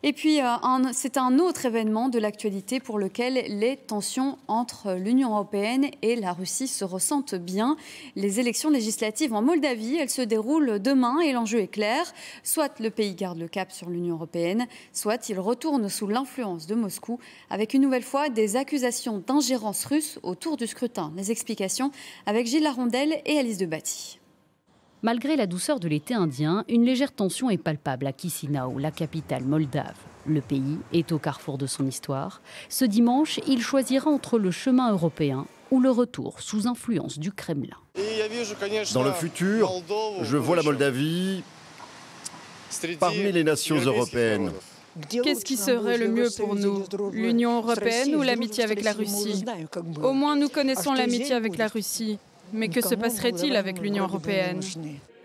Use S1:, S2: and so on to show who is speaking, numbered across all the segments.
S1: Et puis, c'est un autre événement de l'actualité pour lequel les tensions entre l'Union européenne et la Russie se ressentent bien. Les élections législatives en Moldavie, elles se déroulent demain et l'enjeu est clair. Soit le pays garde le cap sur l'Union européenne, soit il retourne sous l'influence de Moscou avec une nouvelle fois des accusations d'ingérence russe autour du scrutin. Les explications avec Gilles Larondel et Alice Debatty.
S2: Malgré la douceur de l'été indien, une légère tension est palpable à Chisinau, la capitale moldave. Le pays est au carrefour de son histoire. Ce dimanche, il choisira entre le chemin européen ou le retour sous influence du Kremlin.
S3: Dans le futur, je vois la Moldavie parmi les nations européennes.
S4: Qu'est-ce qui serait le mieux pour nous? L'Union européenne ou l'amitié avec la Russie? Au moins, nous connaissons l'amitié avec la Russie. Mais que se passerait-il avec l'Union européenne?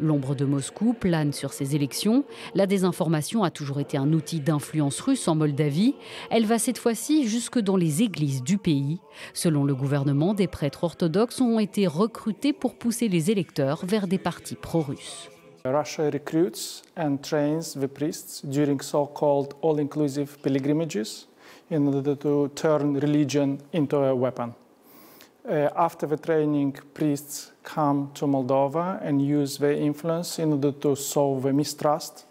S2: L'ombre de Moscou plane sur ces élections. La désinformation a toujours été un outil d'influence russe en Moldavie. Elle va cette fois-ci jusque dans les églises du pays. Selon le gouvernement, des prêtres orthodoxes ont été recrutés pour pousser les électeurs vers des partis pro-russes.
S5: Russia recruits and trains the priests during so-called all-inclusive pilgrimages in order to turn religion into a weapon. After the training, priests come to Moldova and use their influence in order to sow the mistrust.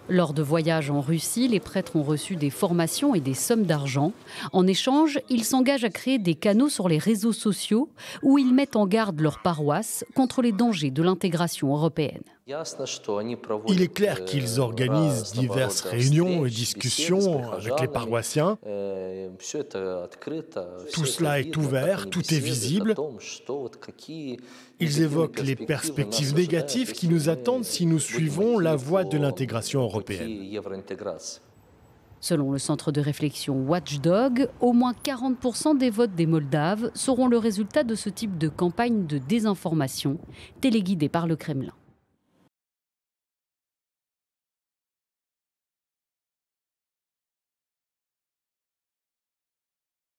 S2: Lors de voyages en Russie, les prêtres ont reçu des formations et des sommes d'argent. En échange, ils s'engagent à créer des canaux sur les réseaux sociaux où ils mettent en garde leurs paroisses contre les dangers de l'intégration européenne.
S6: Il est clair qu'ils organisent diverses réunions et discussions avec les paroissiens. Tout cela est ouvert, tout est visible. Ils évoquent les perspectives négatives qui nous attendent si nous suivons la voie de l'intégration européenne.
S2: Selon le centre de réflexion Watchdog, au moins 40% des votes des Moldaves seront le résultat de ce type de campagne de désinformation téléguidée par le Kremlin.